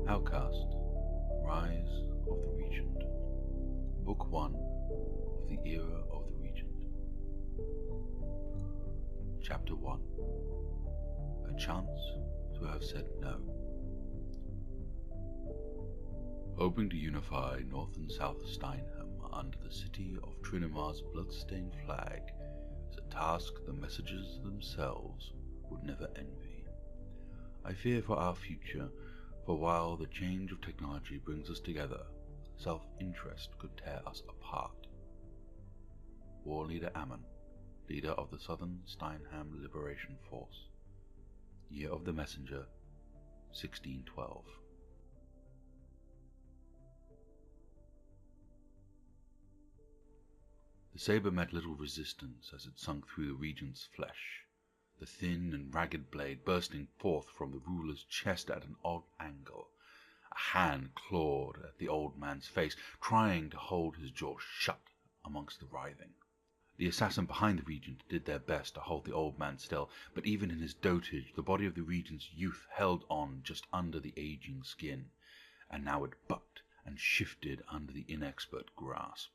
Outcaste, Rise of the Regent, Book 1 of the Era of the Regent. Chapter 1. A Chance to Have Said No. Hoping to unify North and South Steinham under the City of Trinima's blood-stained flag is a task the messengers themselves would never envy. I fear for our future, for while the change of technology brings us together, self-interest could tear us apart. War Leader Ammon, leader of the Southern Steinham Liberation Force. Year of the Messenger, 1612. The sabre met little resistance as it sunk through the Regent's flesh, the thin and ragged blade bursting forth from the ruler's chest at an odd angle. A hand clawed at the old man's face, trying to hold his jaw shut amongst the writhing. The assassin behind the Regent did their best to hold the old man still, but even in his dotage the body of the Regent's youth held on just under the aging skin, and now it bucked and shifted under the inexpert grasp.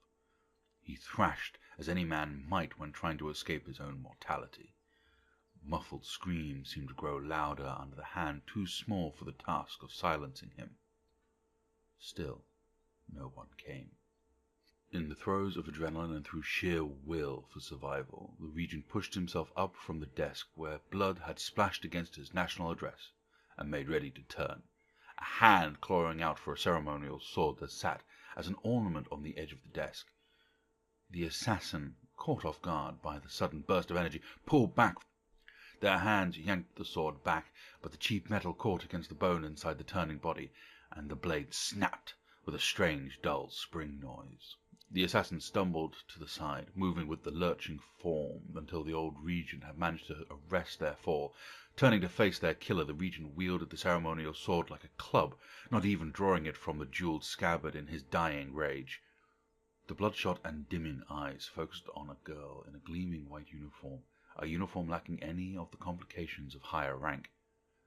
He thrashed as any man might when trying to escape his own mortality. Muffled screams seemed to grow louder under the hand too small for the task of silencing him. Still, no one came. In the throes of adrenaline and through sheer will for survival, the Regent pushed himself up from the desk where blood had splashed against his national address and made ready to turn, a hand clawing out for a ceremonial sword that sat as an ornament on the edge of the desk. The assassin, caught off guard by the sudden burst of energy, pulled back. Their hands yanked the sword back, but the cheap metal caught against the bone inside the turning body, and the blade snapped with a strange, dull spring noise. The assassin stumbled to the side, moving with the lurching form until the old Regent had managed to arrest their fall. Turning to face their killer, the Regent wielded the ceremonial sword like a club, not even drawing it from the jeweled scabbard in his dying rage. The bloodshot and dimming eyes focused on a girl in a gleaming white uniform, a uniform lacking any of the complications of higher rank.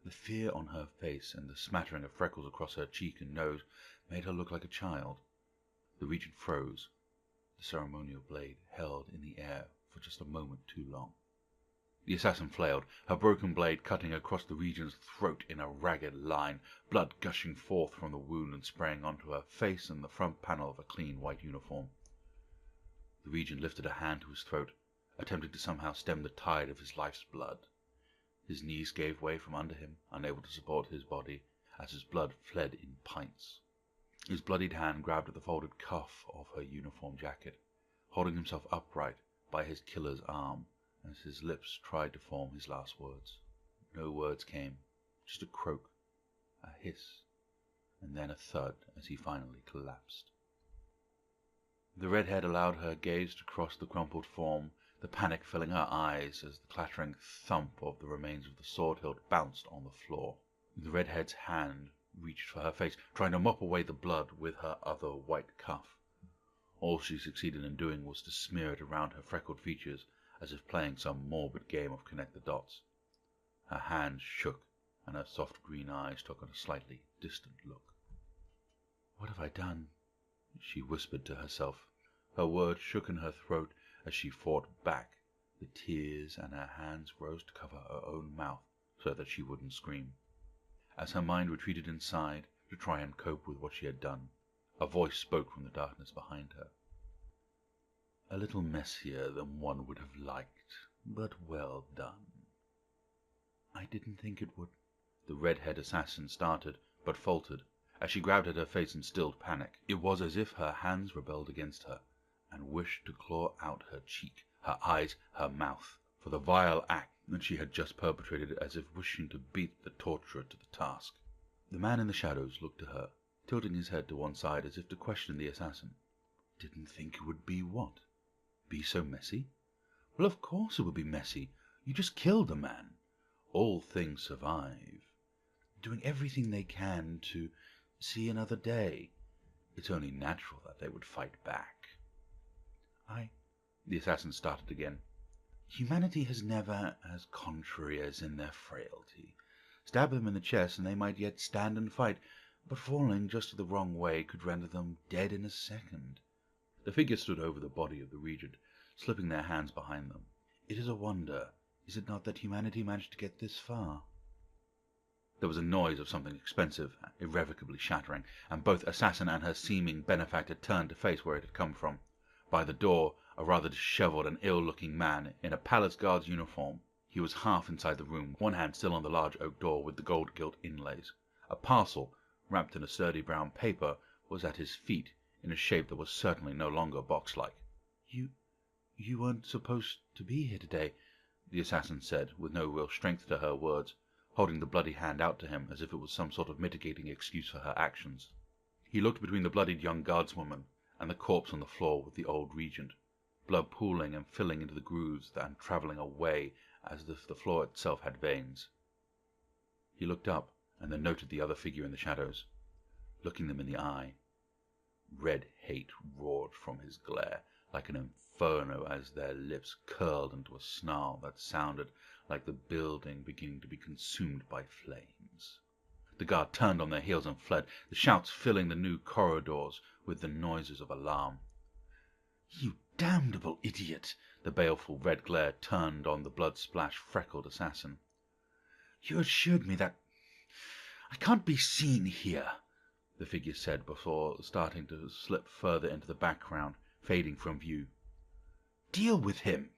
The fear on her face and the smattering of freckles across her cheek and nose made her look like a child. The Regent froze, the ceremonial blade held in the air for just a moment too long. The assassin flailed, her broken blade cutting across the Regent's throat in a ragged line, blood gushing forth from the wound and spraying onto her face and the front panel of a clean white uniform. The Regent lifted a hand to his throat, attempting to somehow stem the tide of his life's blood. His knees gave way from under him, unable to support his body, as his blood fled in pints. His bloodied hand grabbed at the folded cuff of her uniform jacket, holding himself upright by his killer's arm as his lips tried to form his last words. No words came, just a croak, a hiss, and then a thud as he finally collapsed. The redhead allowed her gaze to cross the crumpled form, the panic filling her eyes as the clattering thump of the remains of the sword hilt bounced on the floor. The redhead's hand reached for her face, trying to mop away the blood with her other white cuff. All she succeeded in doing was to smear it around her freckled features, as if playing some morbid game of connect the dots. Her hands shook, and her soft green eyes took on a slightly distant look. "What have I done?" she whispered to herself. Her words shook in her throat as she fought back. The tears and her hands rose to cover her own mouth so that she wouldn't scream. As her mind retreated inside to try and cope with what she had done, a voice spoke from the darkness behind her. "A little messier than one would have liked, but well done." "I didn't think it would." The red-haired assassin started, but faltered, as she grabbed at her face in stilled panic. It was as if her hands rebelled against her, and wished to claw out her cheek, her eyes, her mouth, for the vile act that she had just perpetrated, as if wishing to beat the torturer to the task. The man in the shadows looked to her, tilting his head to one side as if to question the assassin. "Didn't think it would be what? Be so messy?" "Well, of course it would be messy. You just killed a man. All things survive, doing everything they can to see another day. It's only natural that they would fight back." The assassin started again. "Humanity has never as contrary as in their frailty. Stab them in the chest and they might yet stand and fight, but falling just the wrong way could render them dead in a second. The figure stood over the body of the Regent, slipping their hands behind them. It is a wonder, is it not, that humanity managed to get this far? There was a noise of something expensive, irrevocably shattering, and both assassin and her seeming benefactor turned to face where it had come from. By the door, a rather dishevelled and ill-looking man in a palace guard's uniform. He was half inside the room, one hand still on the large oak door with the gold-gilt inlays. A parcel, wrapped in a sturdy brown paper, was at his feet, in a shape that was certainly no longer box-like. You weren't supposed to be here today," the assassin said, with no real strength to her words, holding the bloody hand out to him as if it was some sort of mitigating excuse for her actions. He looked between the bloodied young guardswoman and the corpse on the floor with the old Regent, blood pooling and filling into the grooves and travelling away as if the floor itself had veins. He looked up and then noted the other figure in the shadows, looking them in the eye. Red hate roared from his glare like an inferno as their lips curled into a snarl that sounded like the building beginning to be consumed by flames. The guard turned on their heels and fled, the shouts filling the new corridors with the noises of alarm. "You damnable idiot!" The baleful red glare turned on the blood-splashed, freckled assassin. "You assured me that I can't be seen here," the figure said before starting to slip further into the background, fading from view. "Deal with him!"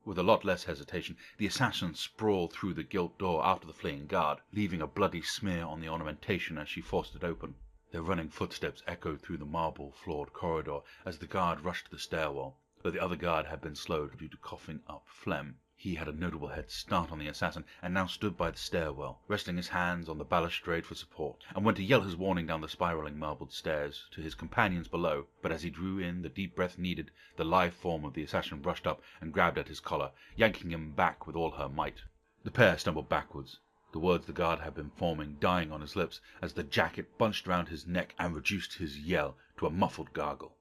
With a lot less hesitation, the assassin sprawled through the gilt door after the fleeing guard, leaving a bloody smear on the ornamentation as she forced it open. Their running footsteps echoed through the marble-floored corridor as the guard rushed to the stairwell, but the other guard had been slowed due to coughing up phlegm. He had a notable head start on the assassin, and now stood by the stairwell, resting his hands on the balustrade for support, and went to yell his warning down the spiraling marbled stairs to his companions below, but as he drew in the deep breath needed, the lithe form of the assassin rushed up and grabbed at his collar, yanking him back with all her might. The pair stumbled backwards, the words the guard had been forming dying on his lips as the jacket bunched round his neck and reduced his yell to a muffled gargle.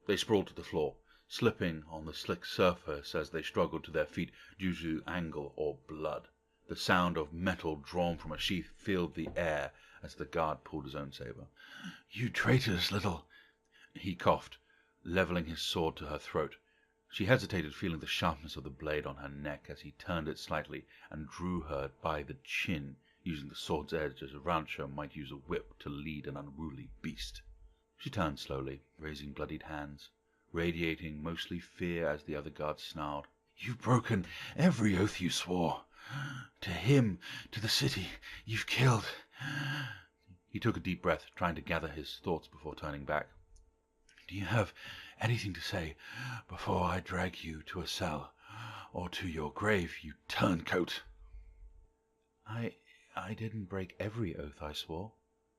They sprawled to the floor, slipping on the slick surface as they struggled to their feet due to angle or blood. The sound of metal drawn from a sheath filled the air as the guard pulled his own saber. "You traitorous little—" he coughed, levelling his sword to her throat. She hesitated, feeling the sharpness of the blade on her neck as he turned it slightly and drew her by the chin, using the sword's edge as a rancher might use a whip to lead an unruly beast. She turned slowly, raising bloodied hands, radiating mostly fear as the other guard snarled. "You've broken every oath you swore. To him, to the city, you've killed." He took a deep breath, trying to gather his thoughts before turning back. "Do you have anything to say before I drag you to a cell or to your grave, you turncoat?" I didn't break every oath I swore,"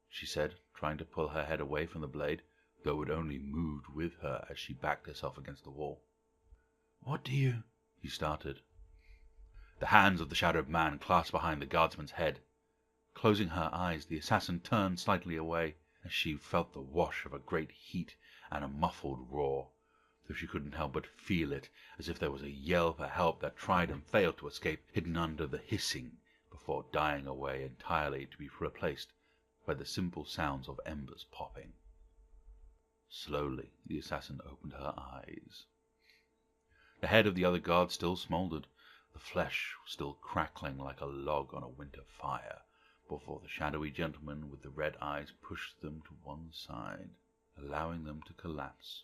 she said, trying to pull her head away from the blade, though it only moved with her as she backed herself against the wall. "What do you—" he started. The hands of the shadowed man clasped behind the guardsman's head. Closing her eyes, the assassin turned slightly away as she felt the wash of a great heat and a muffled roar, though she couldn't help but feel it, as if there was a yell for help that tried and failed to escape, hidden under the hissing, before dying away entirely to be replaced by the simple sounds of embers popping. Slowly, the assassin opened her eyes. The head of the other guard still smouldered, the flesh still crackling like a log on a winter fire, before the shadowy gentleman with the red eyes pushed them to one side, allowing them to collapse,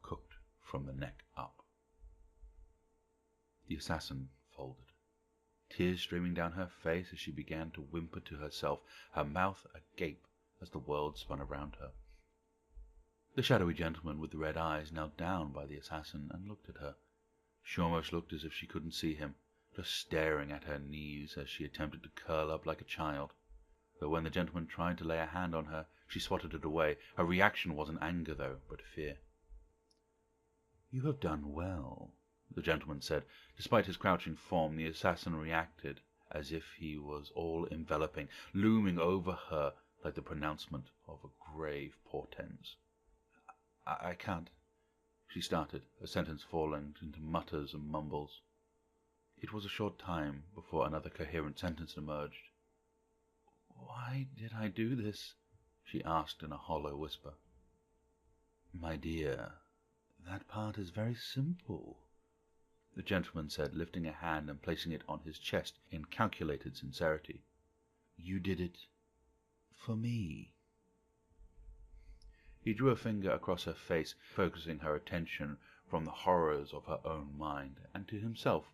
cooked from the neck up. The assassin folded, tears streaming down her face as she began to whimper to herself, her mouth agape as the world spun around her. The shadowy gentleman with the red eyes knelt down by the assassin and looked at her. She almost looked as if she couldn't see him, just staring at her knees as she attempted to curl up like a child. Though when the gentleman tried to lay a hand on her, she swatted it away. Her reaction wasn't anger, though, but fear. "You have done well," the gentleman said. Despite his crouching form, the assassin reacted as if he was all-enveloping, looming over her like the pronouncement of a grave portents. I can't," she started, a sentence falling into mutters and mumbles. It was a short time before another coherent sentence emerged. "Why did I do this?" she asked in a hollow whisper. "My dear, that part is very simple," the gentleman said, lifting a hand and placing it on his chest in calculated sincerity. "You did it for me." He drew a finger across her face, focusing her attention from the horrors of her own mind and to himself,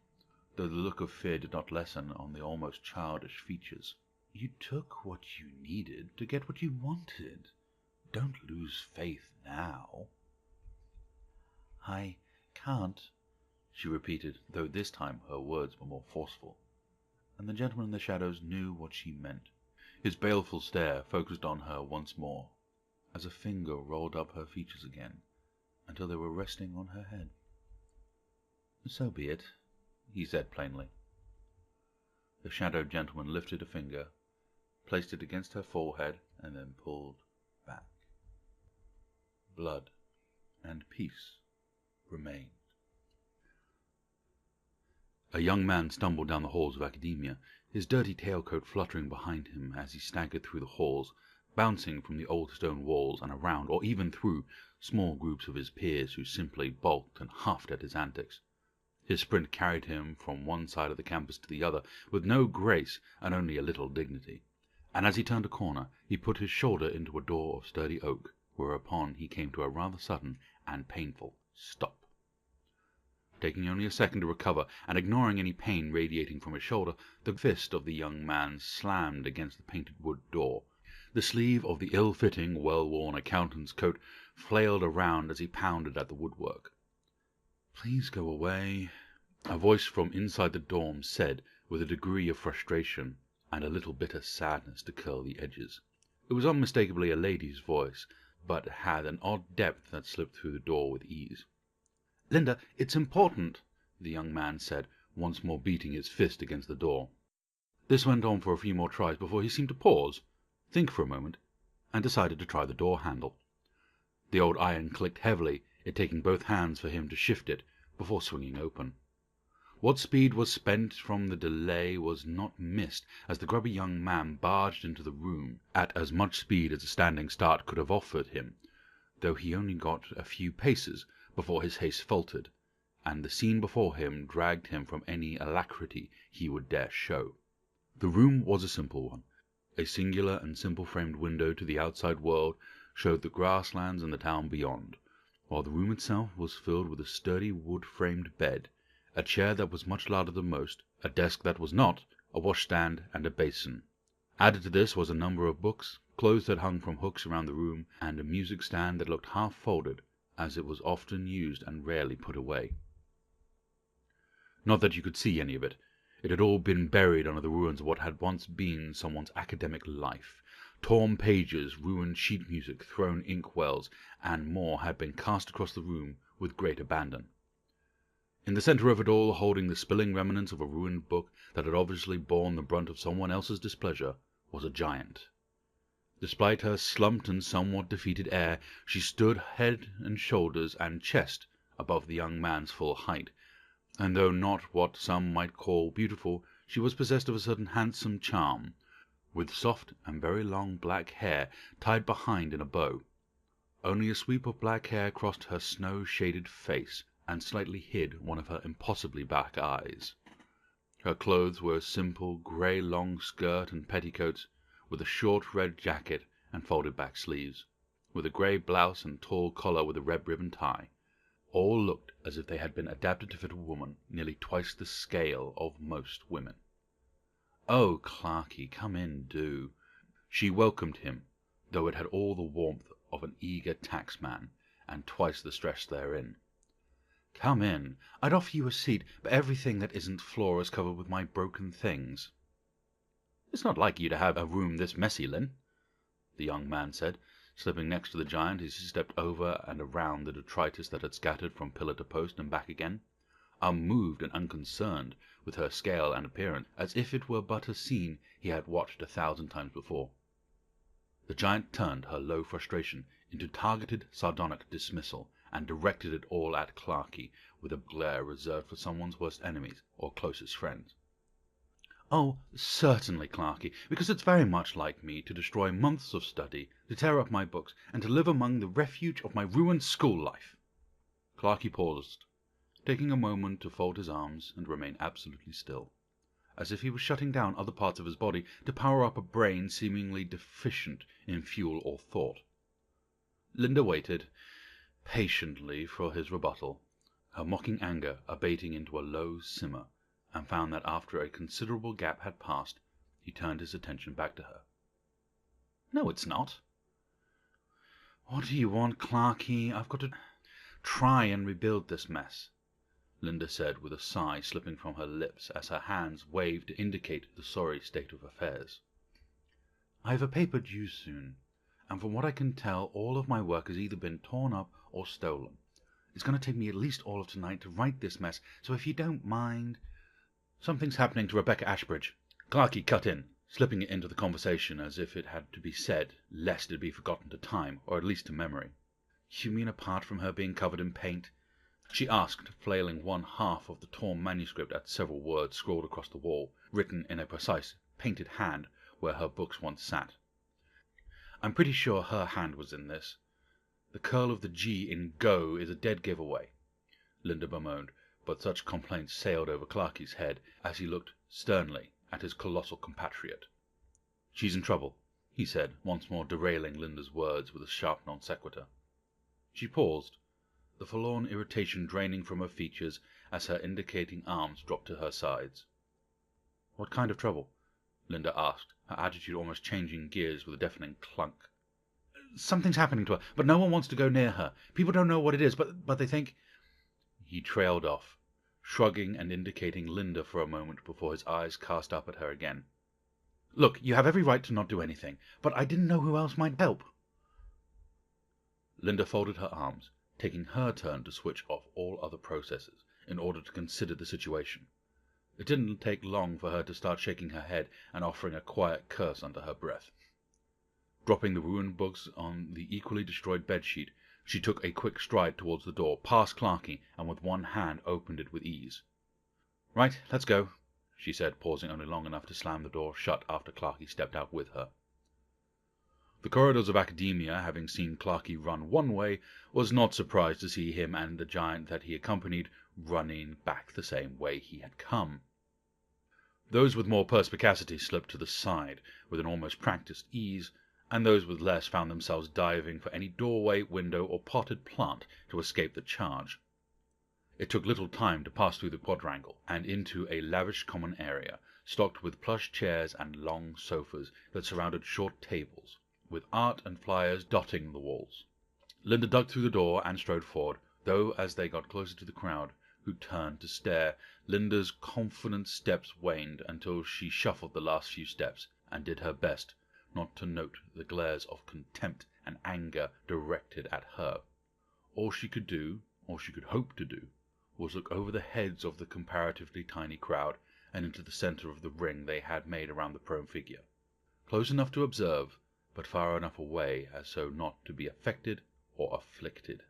though the look of fear did not lessen on the almost childish features. "You took what you needed to get what you wanted. Don't lose faith now." "I can't," she repeated, though this time her words were more forceful, and the gentleman in the shadows knew what she meant. His baleful stare focused on her once more, as a finger rolled up her features again, until they were resting on her head. "So be it," he said plainly. The shadowed gentleman lifted a finger, placed it against her forehead, and then pulled back. Blood and peace remained. A young man stumbled down the halls of academia, his dirty tailcoat fluttering behind him as he staggered through the halls, bouncing from the old stone walls and around, or even through small groups of his peers who simply balked and huffed at his antics. His sprint carried him from one side of the campus to the other, with no grace and only a little dignity, and as he turned a corner, he put his shoulder into a door of sturdy oak, whereupon he came to a rather sudden and painful stop. Taking only a second to recover, and ignoring any pain radiating from his shoulder, the fist of the young man slammed against the painted wood door. The sleeve of the ill-fitting, well-worn accountant's coat flailed around as he pounded at the woodwork. "Please go away," a voice from inside the dorm said, with a degree of frustration and a little bitter sadness to curl the edges. It was unmistakably a lady's voice, but had an odd depth that slipped through the door with ease. "Linda, it's important," the young man said, once more beating his fist against the door. This went on for a few more tries before he seemed to pause, think for a moment, and decided to try the door handle. The old iron clicked heavily, it taking both hands for him to shift it before swinging open. What speed was spent from the delay was not missed as the grubby young man barged into the room at as much speed as a standing start could have offered him, though he only got a few paces before his haste faltered, and the scene before him dragged him from any alacrity he would dare show. The room was a simple one. A singular and simple-framed window to the outside world showed the grasslands and the town beyond, while the room itself was filled with a sturdy wood-framed bed, a chair that was much larger than most, a desk that was not, a washstand, and a basin. Added to this was a number of books, clothes that hung from hooks around the room, and a music stand that looked half-folded, as it was often used and rarely put away. Not that you could see any of it. It had all been buried under the ruins of what had once been someone's academic life. Torn pages, ruined sheet music, thrown inkwells, and more had been cast across the room with great abandon. In the center of it all, holding the spilling remnants of a ruined book that had obviously borne the brunt of someone else's displeasure, was a giant. Despite her slumped and somewhat defeated air, she stood head and shoulders and chest above the young man's full height, and though not what some might call beautiful, she was possessed of a certain handsome charm, with soft and very long black hair tied behind in a bow. Only a sweep of black hair crossed her snow-shaded face, and slightly hid one of her impossibly black eyes. Her clothes were a simple grey long skirt and petticoats, with a short red jacket and folded-back sleeves, with a grey blouse and tall collar with a red ribbon tie. All looked as if they had been adapted to fit a woman nearly twice the scale of most women. "Oh, Clarky, come in, do." She welcomed him, though it had all the warmth of an eager taxman, and twice the stress therein. "Come in. I'd offer you a seat, but everything that isn't floor is covered with my broken things." "It's not like you to have a room this messy, Lynn," the young man said, slipping next to the giant as he stepped over and around the detritus that had scattered from pillar to post and back again, unmoved and unconcerned with her scale and appearance, as if it were but a scene he had watched 1,000 times before. The giant turned her low frustration into targeted, sardonic dismissal, and directed it all at Clarky with a glare reserved for someone's worst enemies or closest friends. Oh, certainly, Clarky, because it's very much like me to destroy months of study, to tear up my books, and to live among the refuge of my ruined school life. Clarky paused, taking a moment to fold his arms and remain absolutely still, as if he was shutting down other parts of his body to power up a brain seemingly deficient in fuel or thought. Linda waited patiently for his rebuttal, her mocking anger abating into a low simmer, and found that after a considerable gap had passed, he turned his attention back to her. "No, it's not." "What do you want, Clarky? I've got to try and rebuild this mess," Linda said with a sigh slipping from her lips as her hands waved to indicate the sorry state of affairs. "I have a paper due soon, and from what I can tell, all of my work has either been torn up or stolen. It's going to take me at least all of tonight to write this mess, so if you don't mind—" "Something's happening to Rebecca Ashbridge," Clarky cut in, slipping it into the conversation as if it had to be said, lest it be forgotten to time, or at least to memory. "You mean apart from her being covered in paint?" she asked, flailing one half of the torn manuscript at several words scrawled across the wall, written in a precise, painted hand where her books once sat. "I'm pretty sure her hand was in this. The curl of the G in go is a dead giveaway," Linda bemoaned, but such complaints sailed over Clarky's head as he looked sternly at his colossal compatriot. "She's in trouble," he said, once more derailing Linda's words with a sharp non sequitur. She paused, the forlorn irritation draining from her features as her indicating arms dropped to her sides. "What kind of trouble?" Linda asked, her attitude almost changing gears with a deafening clunk. "Something's happening to her, but no one wants to go near her. People don't know what it is, but they think—" He trailed off, shrugging and indicating Linda for a moment before his eyes cast up at her again. "Look, you have every right to not do anything, but I didn't know who else might help." Linda folded her arms, taking her turn to switch off all other processes in order to consider the situation. It didn't take long for her to start shaking her head and offering a quiet curse under her breath. Dropping the ruined books on the equally destroyed bedsheet, she took a quick stride towards the door, past Clarky, and with one hand opened it with ease. "Right, let's go," she said, pausing only long enough to slam the door shut after Clarky stepped out with her. The corridors of academia, having seen Clarky run one way, was not surprised to see him and the giant that he accompanied running back the same way he had come. Those with more perspicacity slipped to the side with an almost practiced ease, and those with less found themselves diving for any doorway, window, or potted plant to escape the charge. It took little time to pass through the quadrangle and into a lavish common area, stocked with plush chairs and long sofas that surrounded short tables, with art and flyers dotting the walls. Linda ducked through the door and strode forward, though as they got closer to the crowd, who turned to stare, Linda's confident steps waned until she shuffled the last few steps and did her best not to note the glares of contempt and anger directed at her. All she could do, or she could hope to do, was look over the heads of the comparatively tiny crowd and into the center of the ring they had made around the prone figure. Close enough to observe, but far enough away as so not to be affected or afflicted.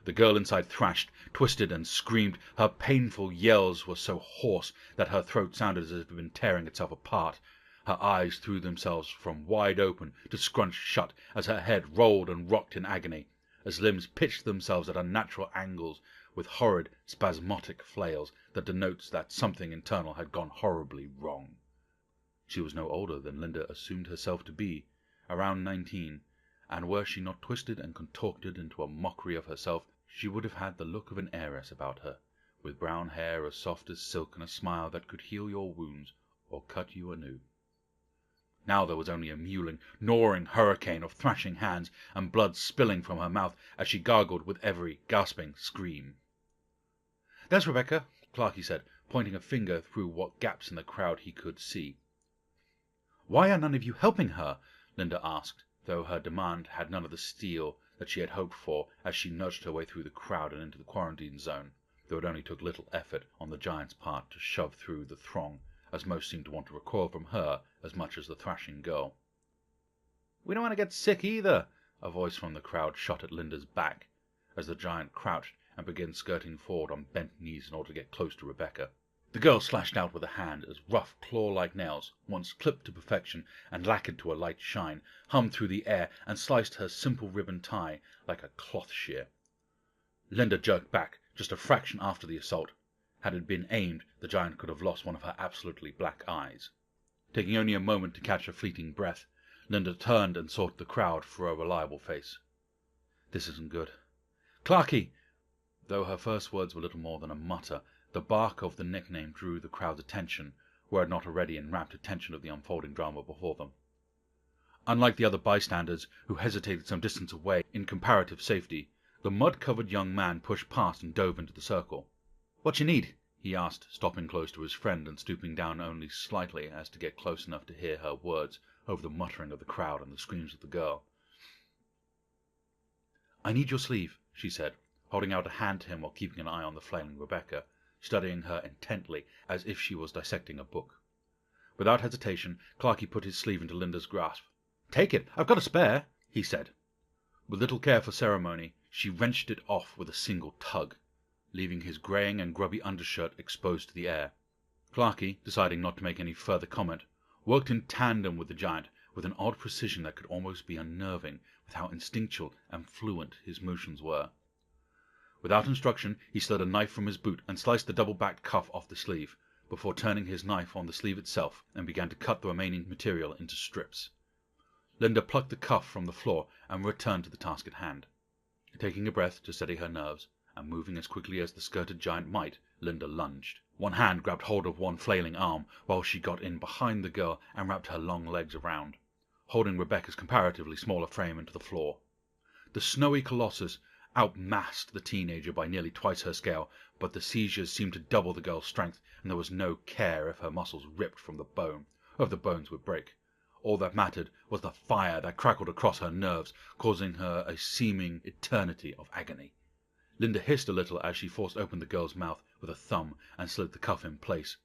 The girl inside thrashed, twisted, and screamed. Her painful yells were so hoarse that her throat sounded as if it had been tearing itself apart. Her eyes threw themselves from wide open to scrunched shut as her head rolled and rocked in agony, as limbs pitched themselves at unnatural angles with horrid, spasmodic flails that denotes that something internal had gone horribly wrong. She was no older than Linda assumed herself to be, around 19, and were she not twisted and contorted into a mockery of herself, she would have had the look of an heiress about her, with brown hair as soft as silk and a smile that could heal your wounds or cut you anew. Now there was only a mewling, gnawing hurricane of thrashing hands and blood spilling from her mouth as she gargled with every gasping scream. "There's Rebecca," Clarky said, pointing a finger through what gaps in the crowd he could see. "Why are none of you helping her?" Linda asked, though her demand had none of the steel that she had hoped for as she nudged her way through the crowd and into the quarantine zone, though it only took little effort on the giant's part to shove through the throng, as most seemed to want to recoil from her as much as the thrashing girl. "We don't want to get sick either," a voice from the crowd shot at Linda's back, as the giant crouched and began skirting forward on bent knees in order to get close to Rebecca. The girl slashed out with a hand as rough, claw-like nails, once clipped to perfection and lacquered to a light shine, hummed through the air and sliced her simple ribbon tie like a cloth shear. Linda jerked back, just a fraction after the assault. Had it been aimed, the giant could have lost one of her absolutely black eyes. Taking only a moment to catch her fleeting breath, Linda turned and sought the crowd for a reliable face. "This isn't good. Clarky!" Though her first words were little more than a mutter, the bark of the nickname drew the crowd's attention, were it not already in rapt attention of the unfolding drama before them. Unlike the other bystanders, who hesitated some distance away in comparative safety, the mud-covered young man pushed past and dove into the circle. "What you need?" he asked, stopping close to his friend and stooping down only slightly as to get close enough to hear her words over the muttering of the crowd and the screams of the girl. "I need your sleeve," she said, holding out a hand to him while keeping an eye on the flailing Rebecca, studying her intently as if she was dissecting a book. Without hesitation, Clarky put his sleeve into Linda's grasp. "Take it, I've got a spare," he said. With little care for ceremony, she wrenched it off with a single tug, leaving his greying and grubby undershirt exposed to the air. Clarky, deciding not to make any further comment, worked in tandem with the giant with an odd precision that could almost be unnerving with how instinctual and fluent his motions were. Without instruction, he slid a knife from his boot and sliced the double-backed cuff off the sleeve, before turning his knife on the sleeve itself and began to cut the remaining material into strips. Linda plucked the cuff from the floor and returned to the task at hand. Taking a breath to steady her nerves, and moving as quickly as the skirted giant might, Linda lunged. One hand grabbed hold of one flailing arm, while she got in behind the girl and wrapped her long legs around, holding Rebecca's comparatively smaller frame into the floor. The snowy colossus outmassed the teenager by nearly twice her scale, but the seizures seemed to double the girl's strength, and there was no care if her muscles ripped from the bone, or if the bones would break. All that mattered was the fire that crackled across her nerves, causing her a seeming eternity of agony. Linda hissed a little as she forced open the girl's mouth with a thumb and slid the cuff in place.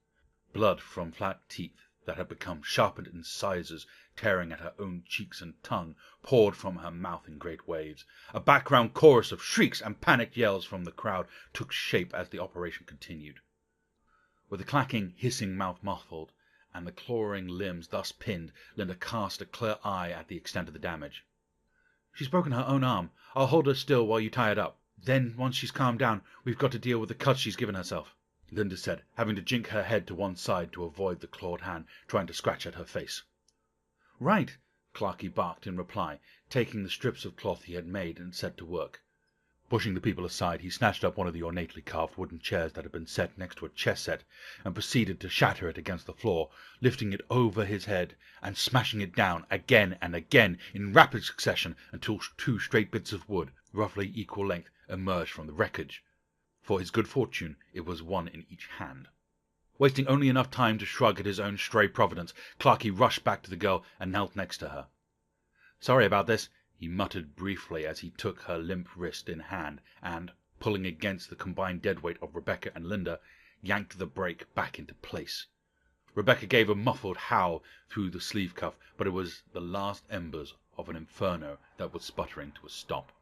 Blood from flat teeth that had become sharpened incisors tearing at her own cheeks and tongue poured from her mouth in great waves. A background chorus of shrieks and panicked yells from the crowd took shape as the operation continued. With the clacking, hissing mouth muffled, and the clawing limbs thus pinned, Linda cast a clear eye at the extent of the damage. "She's broken her own arm. I'll hold her still while you tie it up. Then, once she's calmed down, we've got to deal with the cuts she's given herself," Linda said, having to jink her head to one side to avoid the clawed hand trying to scratch at her face. "Right," Clarky barked in reply, taking the strips of cloth he had made and set to work. Pushing the people aside, he snatched up one of the ornately carved wooden chairs that had been set next to a chess set and proceeded to shatter it against the floor, lifting it over his head and smashing it down again and again in rapid succession until 2 straight bits of wood, roughly equal length, emerged from the wreckage. For his good fortune, it was one in each hand. Wasting only enough time to shrug at his own stray providence, Clarky rushed back to the girl and knelt next to her. "Sorry about this," he muttered briefly as he took her limp wrist in hand and, pulling against the combined deadweight of Rebecca and Linda, yanked the brake back into place. Rebecca gave a muffled howl through the sleeve cuff, but it was the last embers of an inferno that was sputtering to a stop.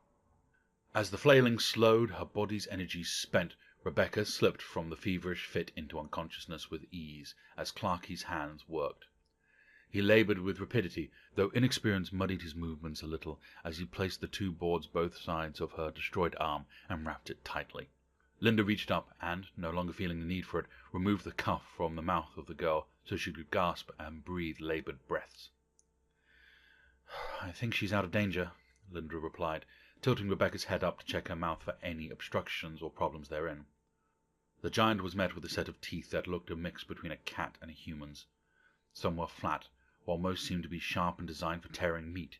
As the flailing slowed, her body's energies spent, Rebecca slipped from the feverish fit into unconsciousness with ease as Clarky's hands worked. He laboured with rapidity, though inexperience muddied his movements a little as he placed the 2 boards both sides of her destroyed arm and wrapped it tightly. Linda reached up and, no longer feeling the need for it, removed the cuff from the mouth of the girl so she could gasp and breathe laboured breaths. "I think she's out of danger," Linda replied, tilting Rebecca's head up to check her mouth for any obstructions or problems therein. The giant was met with a set of teeth that looked a mix between a cat and a human's. Some were flat, while most seemed to be sharp and designed for tearing meat.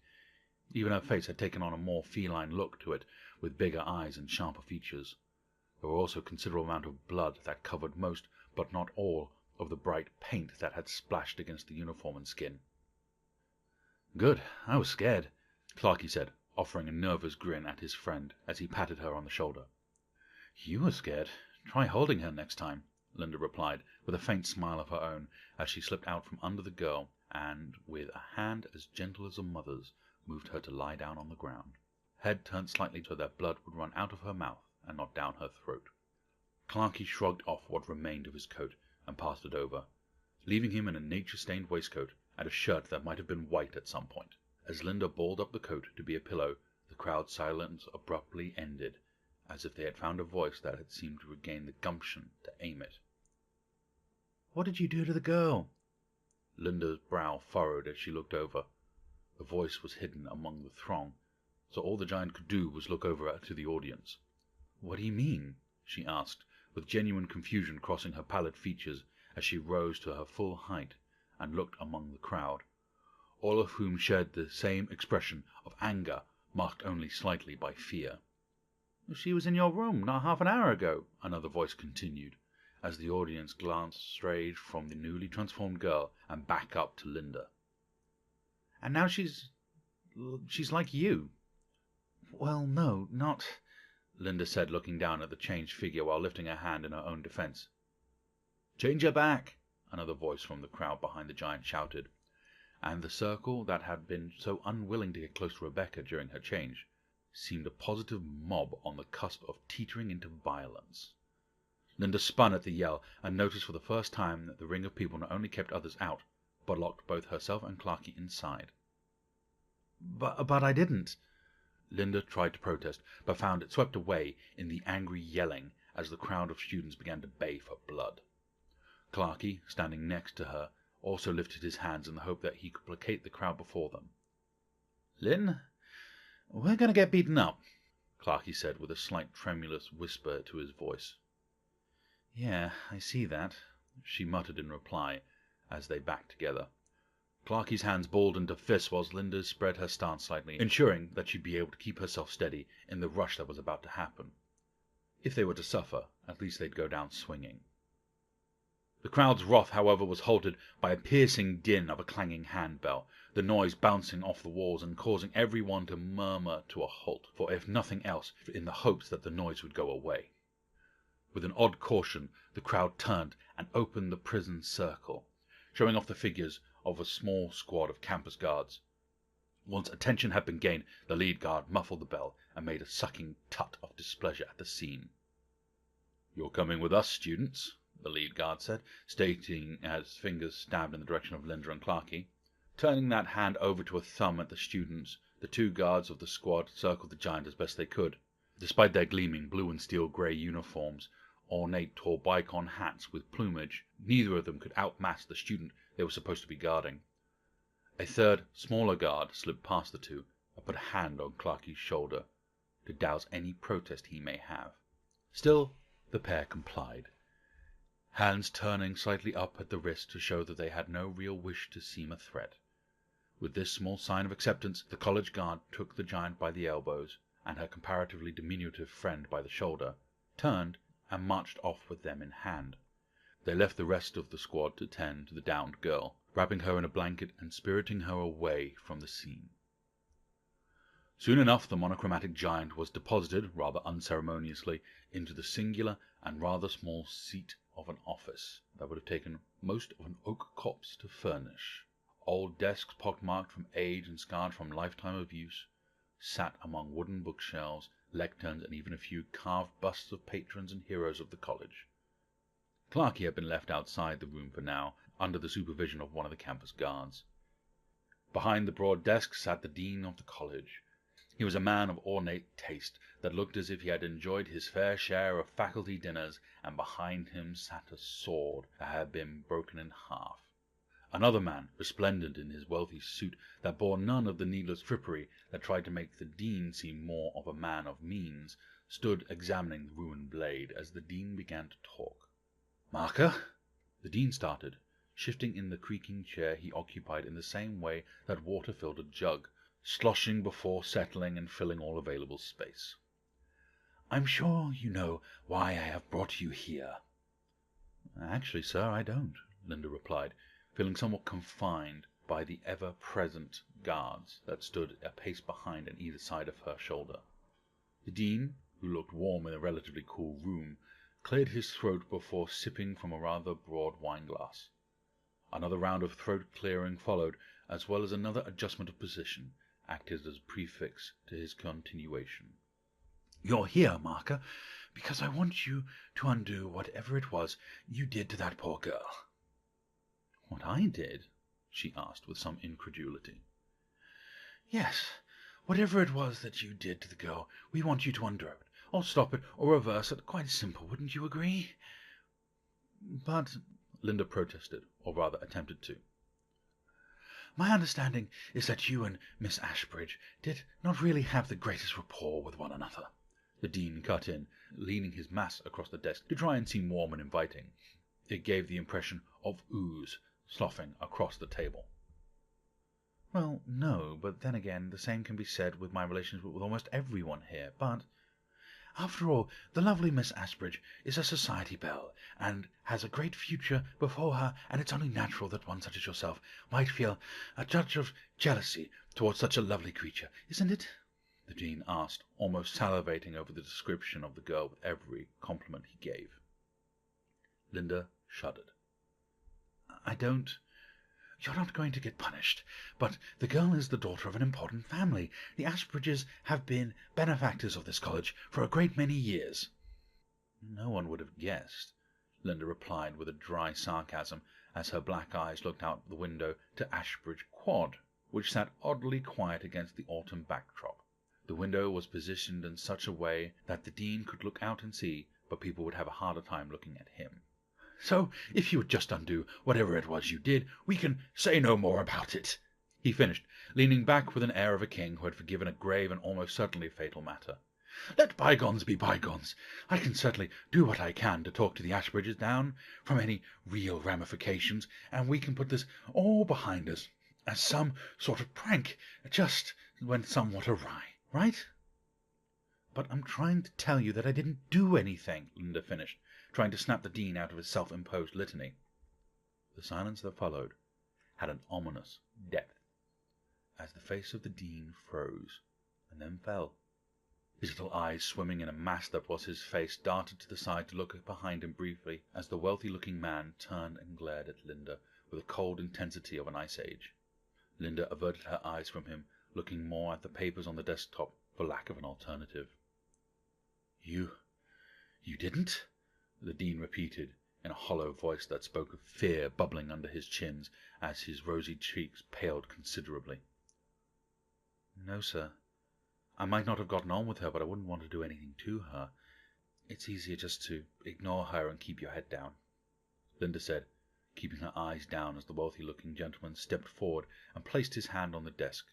Even her face had taken on a more feline look to it, with bigger eyes and sharper features. There were also a considerable amount of blood that covered most, but not all, of the bright paint that had splashed against the uniform and skin. "Good, I was scared," Clarky said, offering a nervous grin at his friend as he patted her on the shoulder. "You were scared. Try holding her next time," Linda replied, with a faint smile of her own, as she slipped out from under the girl and, with a hand as gentle as a mother's, moved her to lie down on the ground, head turned slightly so that blood would run out of her mouth and not down her throat. Clarky shrugged off what remained of his coat and passed it over, leaving him in a nature-stained waistcoat and a shirt that might have been white at some point. As Linda balled up the coat to be a pillow, the crowd's silence abruptly ended, as if they had found a voice that had seemed to regain the gumption to aim it. "What did you do to the girl?" Linda's brow furrowed as she looked over. The voice was hidden among the throng, so all the giant could do was look over to the audience. "What do you mean?" she asked, with genuine confusion crossing her pallid features as she rose to her full height and looked among the crowd, all of whom shared the same expression of anger, marked only slightly by fear. "She was in your room not half an hour ago," another voice continued, as the audience glanced strayed from the newly transformed girl and back up to Linda. "And now she's like you." "Well, no, not," Linda said, looking down at the changed figure while lifting her hand in her own defense. "Change her back," another voice from the crowd behind the giant shouted, and the circle that had been so unwilling to get close to Rebecca during her change seemed a positive mob on the cusp of teetering into violence. Linda spun at the yell and noticed for the first time that the ring of people not only kept others out, but locked both herself and Clarky inside. But I didn't." Linda tried to protest, but found it swept away in the angry yelling as the crowd of students began to bay for blood. Clarky, standing next to her, also lifted his hands in the hope that he could placate the crowd before them. "Lynn, we're going to get beaten up," Clarky said with a slight tremulous whisper to his voice. "Yeah, I see that," she muttered in reply as they backed together. Clarky's hands balled into fists whilst Linda spread her stance slightly, ensuring that she'd be able to keep herself steady in the rush that was about to happen. If they were to suffer, at least they'd go down swinging. The crowd's wrath, however, was halted by a piercing din of a clanging handbell, the noise bouncing off the walls and causing everyone to murmur to a halt, for if nothing else, in the hopes that the noise would go away. With an odd caution, the crowd turned and opened the prison circle, showing off the figures of a small squad of campus guards. Once attention had been gained, the lead guard muffled the bell and made a sucking tut of displeasure at the scene. "You're coming with us, students," the lead guard said, stating as fingers stabbed in the direction of Linda and Clarky. Turning that hand over to a thumb at the students, the two guards of the squad circled the giant as best they could. Despite their gleaming blue and steel grey uniforms, ornate tall bicon hats with plumage, neither of them could outmatch the student they were supposed to be guarding. A third, smaller guard slipped past the two and put a hand on Clarky's shoulder to douse any protest he may have. Still, the pair complied, hands turning slightly up at the wrist to show that they had no real wish to seem a threat. With this small sign of acceptance, the college guard took the giant by the elbows and her comparatively diminutive friend by the shoulder, turned, and marched off with them in hand. They left the rest of the squad to tend to the downed girl, wrapping her in a blanket and spiriting her away from the scene. Soon enough the monochromatic giant was deposited, rather unceremoniously, into the singular and rather small seat of an office that would have taken most of an oak copse to furnish. Old desks, pockmarked from age and scarred from lifetime of use, sat among wooden bookshelves, lecterns, and even a few carved busts of patrons and heroes of the college. Clarky had been left outside the room for now, under the supervision of one of the campus guards. Behind the broad desk sat the dean of the college. He was a man of ornate taste that looked as if he had enjoyed his fair share of faculty dinners, and behind him sat a sword that had been broken in half. Another man, resplendent in his wealthy suit that bore none of the needless frippery that tried to make the dean seem more of a man of means, stood examining the ruined blade as the dean began to talk. "Marker?" The dean started, shifting in the creaking chair he occupied in the same way that water filled a jug, sloshing before settling and filling all available space. "I'm sure you know why I have brought you here." "Actually, sir, I don't," Linda replied, feeling somewhat confined by the ever-present guards that stood a pace behind and either side of her shoulder. The dean, who looked warm in a relatively cool room, cleared his throat before sipping from a rather broad wine-glass. Another round of throat-clearing followed, as well as another adjustment of position, acted as a prefix to his continuation. "You're here, Marker, because I want you to undo whatever it was you did to that poor girl." "What I did?" she asked with some incredulity. "Yes, whatever it was that you did to the girl, we want you to undo it, or stop it, or reverse it. Quite simple, wouldn't you agree?" "But," Linda protested, or rather attempted to. "My understanding is that you and Miss Ashbridge did not really have the greatest rapport with one another," the Dean cut in, leaning his mass across the desk to try and seem warm and inviting. It gave the impression of ooze sloughing across the table. "Well, no, but then again, the same can be said with my relations with almost everyone here. But, after all, the lovely Miss Ashbridge is a society belle, and has a great future before her, and it's only natural that one such as yourself might feel a touch of jealousy towards such a lovely creature, isn't it?" the Dean asked, almost salivating over the description of the girl with every compliment he gave. Linda shuddered. "I don't... You're not going to get punished, but the girl is the daughter of an important family. The Ashbridges have been benefactors of this college for a great many years." "No one would have guessed," Linda replied with a dry sarcasm, as her black eyes looked out the window to Ashbridge Quad, which sat oddly quiet against the autumn backdrop. The window was positioned in such a way that the Dean could look out and see, but people would have a harder time looking at him. "So, if you would just undo whatever it was you did, we can say no more about it," he finished, leaning back with an air of a king who had forgiven a grave and almost certainly fatal matter. "Let bygones be bygones. I can certainly do what I can to talk to the Ashbridges down from any real ramifications, and we can put this all behind us as some sort of prank, just went somewhat awry, right?" "But I'm trying to tell you that I didn't do anything," Linda finished, trying to snap the Dean out of his self-imposed litany. The silence that followed had an ominous depth, as the face of the Dean froze, and then fell. His little eyes, swimming in a mass that was his face, darted to the side to look behind him briefly, as the wealthy-looking man turned and glared at Linda with the cold intensity of an ice age. Linda averted her eyes from him, looking more at the papers on the desktop for lack of an alternative. You didn't?" the Dean repeated, in a hollow voice that spoke of fear bubbling under his chins, as his rosy cheeks paled considerably. "No, sir. I might not have gotten on with her, but I wouldn't want to do anything to her. It's easier just to ignore her and keep your head down," Linda said, keeping her eyes down as the wealthy-looking gentleman stepped forward and placed his hand on the desk.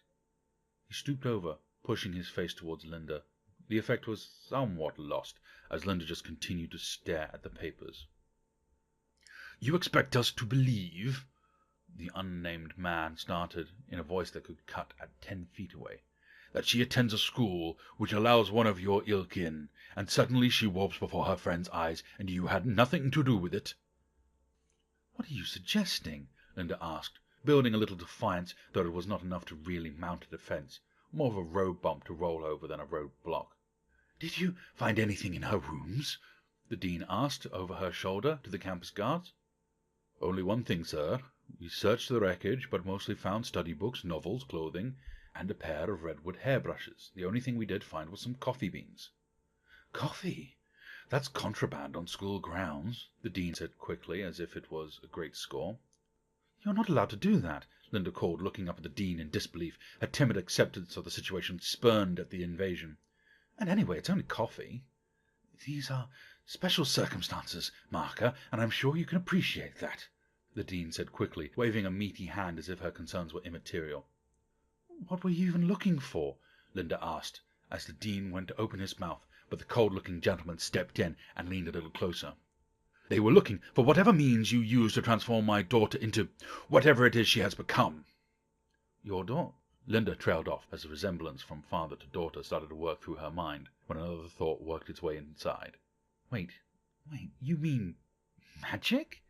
He stooped over, pushing his face towards Linda. The effect was somewhat lost, as Linda just continued to stare at the papers. "You expect us to believe," the unnamed man started, in a voice that could cut at 10 feet away, "that she attends a school which allows one of your ilk in, and suddenly she warps before her friends' eyes, and you had nothing to do with it?" "What are you suggesting?" Linda asked, building a little defiance, though it was not enough to really mount a defence, more of a road bump to roll over than a road block. "Did you find anything in her rooms?" the Dean asked over her shoulder to the campus guards. "Only one thing, sir. We searched the wreckage, but mostly found study books, novels, clothing, and a pair of redwood hairbrushes. The only thing we did find was some coffee beans." "Coffee? That's contraband on school grounds," the Dean said quickly, as if it was a great score. "You're not allowed to do that," Linda called, looking up at the Dean in disbelief, her timid acceptance of the situation spurned at the invasion. "And anyway, it's only coffee." "These are special circumstances, Marker, and I'm sure you can appreciate that," the Dean said quickly, waving a meaty hand as if her concerns were immaterial. "What were you even looking for?" Linda asked, as the Dean went to open his mouth, but the cold-looking gentleman stepped in and leaned a little closer. "They were looking for whatever means you used to transform my daughter into whatever it is she has become." "Your daughter?" Linda trailed off as the resemblance from father to daughter started to work through her mind, when another thought worked its way inside. Wait, you mean magic?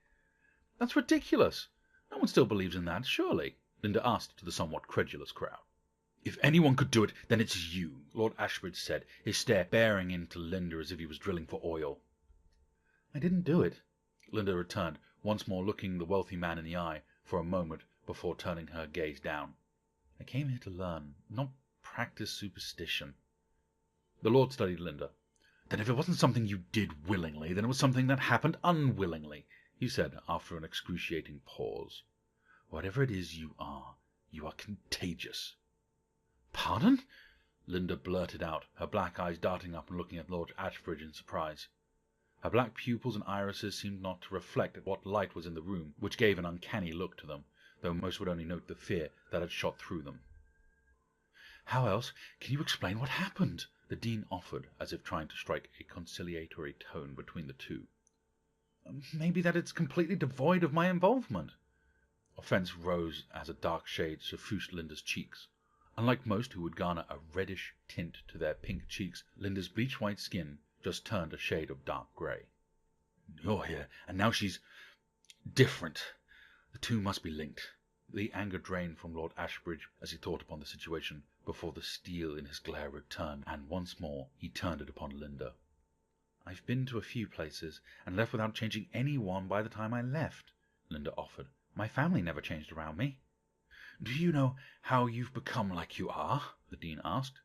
That's ridiculous. No one still believes in that, surely?" Linda asked to the somewhat credulous crowd. "If anyone could do it, then it's you," Lord Ashbridge said, his stare bearing into Linda as if he was drilling for oil. "I didn't do it," Linda returned, once more looking the wealthy man in the eye for a moment before turning her gaze down. "I came here to learn, not practice superstition." The Lord studied Linda. Then if it wasn't something you did willingly, then it was something that happened unwillingly, he said after an excruciating pause. Whatever it is you are contagious. Pardon? Linda blurted out, her black eyes darting up and looking at Lord Ashbridge in surprise. Her black pupils and irises seemed not to reflect what light was in the room, which gave an uncanny look to them, though most would only note the fear that had shot through them. How else can you explain what happened? The Dean offered, as if trying to strike a conciliatory tone between the two. Maybe that it's completely devoid of my involvement. Offence rose as a dark shade suffused Linda's cheeks. Unlike most who would garner a reddish tint to their pink cheeks, Linda's bleach-white skin just turned a shade of dark grey. You're here, and now she's different. The two must be linked. The anger drained from Lord Ashbridge as he thought upon the situation, before the steel in his glare returned, and once more he turned it upon Linda. I've been to a few places, and left without changing any one by the time I left, Linda offered. My family never changed around me. Do you know how you've become like you are? The Dean asked.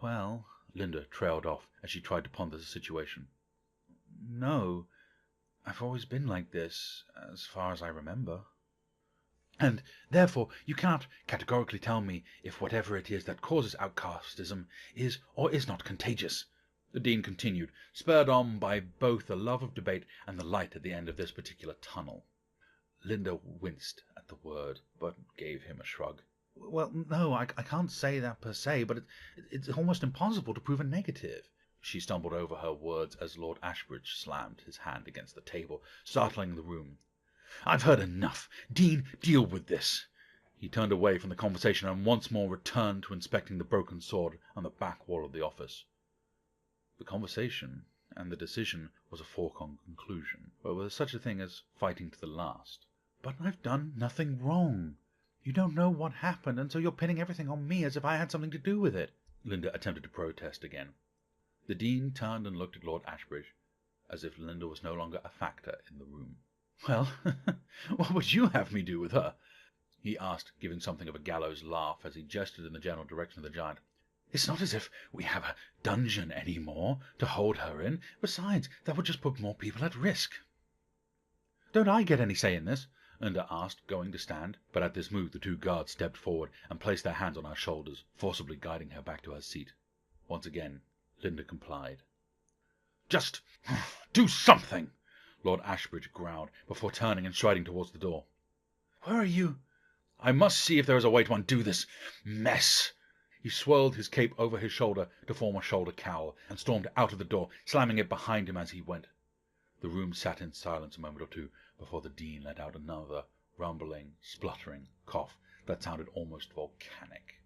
Well, Linda trailed off as she tried to ponder the situation. No, I've always been like this, as far as I remember. And therefore you cannot categorically tell me if whatever it is that causes outcastism is or is not contagious, the Dean continued, spurred on by both the love of debate and the light at the end of this particular tunnel. Linda winced at the word, but gave him a shrug. Well, no, I can't say that per se, but it's almost impossible to prove a negative. She stumbled over her words as Lord Ashbridge slammed his hand against the table, startling the room. I've heard enough. Dean, deal with this. He turned away from the conversation and once more returned to inspecting the broken sword on the back wall of the office. The conversation and the decision was a foregone conclusion, but there was such a thing as fighting to the last. But I've done nothing wrong. You don't know what happened, and so you're pinning everything on me as if I had something to do with it. Linda attempted to protest again. The Dean turned and looked at Lord Ashbridge, as if Linda was no longer a factor in the room. Well, what would you have me do with her? He asked, giving something of a gallows laugh as he gestured in the general direction of the giant. It's not as if we have a dungeon any more to hold her in. Besides, that would just put more people at risk. Don't I get any say in this? Linda asked, going to stand, but at this move the two guards stepped forward and placed their hands on her shoulders, forcibly guiding her back to her seat. Once again, Linda complied. Just do something, Lord Ashbridge growled, before turning and striding towards the door. Where are you? I must see if there is a way to undo this mess. He swirled his cape over his shoulder to form a shoulder cowl, and stormed out of the door, slamming it behind him as he went. The room sat in silence a moment or two before the Dean let out another rumbling, spluttering cough that sounded almost volcanic.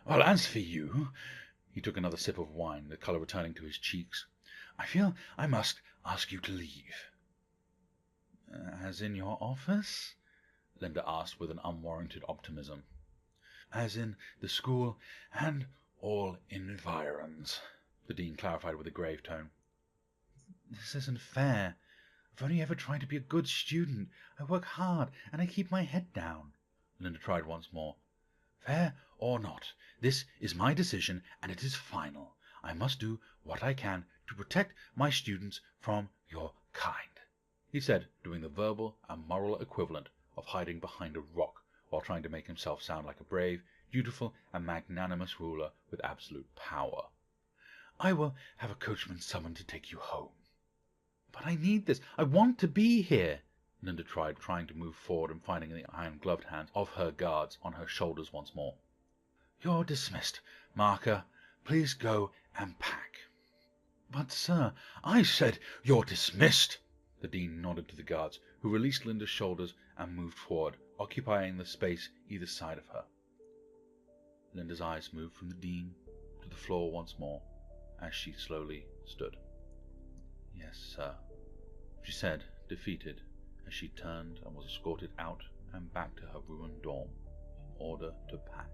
Well, as for you, he took another sip of wine, the colour returning to his cheeks. I feel I must ask you to leave. As in your office? Linda asked with an unwarranted optimism. As in the school and all environs, the Dean clarified with a grave tone. This isn't fair. I've only ever tried to be a good student. I work hard, and I keep my head down. Linda tried once more. Fair or not, this is my decision, and it is final. I must do what I can to protect my students from your kind, he said, doing the verbal and moral equivalent of hiding behind a rock while trying to make himself sound like a brave, dutiful, and magnanimous ruler with absolute power. I will have a coachman summoned to take you home. But I need this. I want to be here. Linda tried, trying to move forward and finding the iron-gloved hands of her guards on her shoulders once more. You're dismissed, Marker. Please go and pack. But, sir, I said you're dismissed. The Dean nodded to the guards, who released Linda's shoulders and moved forward, occupying the space either side of her. Linda's eyes moved from the Dean to the floor once more, as she slowly stood. Yes, sir, she said, defeated, as she turned and was escorted out and back to her ruined dorm in order to pack.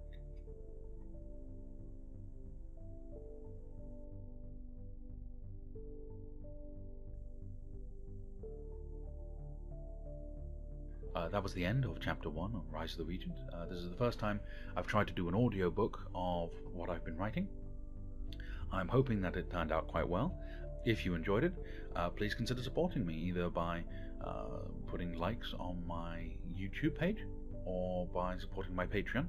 That was the end of Chapter 1 on Rise of the Regent. This is the first time I've tried to do an audiobook of what I've been writing. I'm hoping that it turned out quite well. If you enjoyed it, please consider supporting me either by putting likes on my YouTube page or by supporting my Patreon.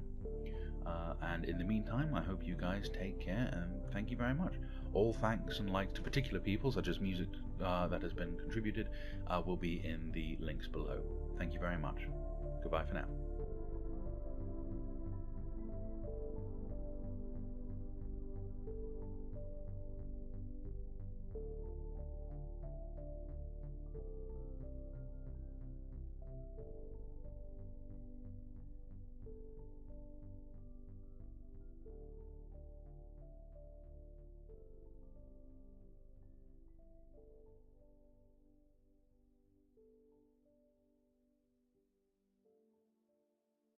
And in the meantime, I hope you guys take care, and thank you very much. All thanks and likes to particular people, such as music that has been contributed, will be in the links below. Thank you very much. Goodbye for now.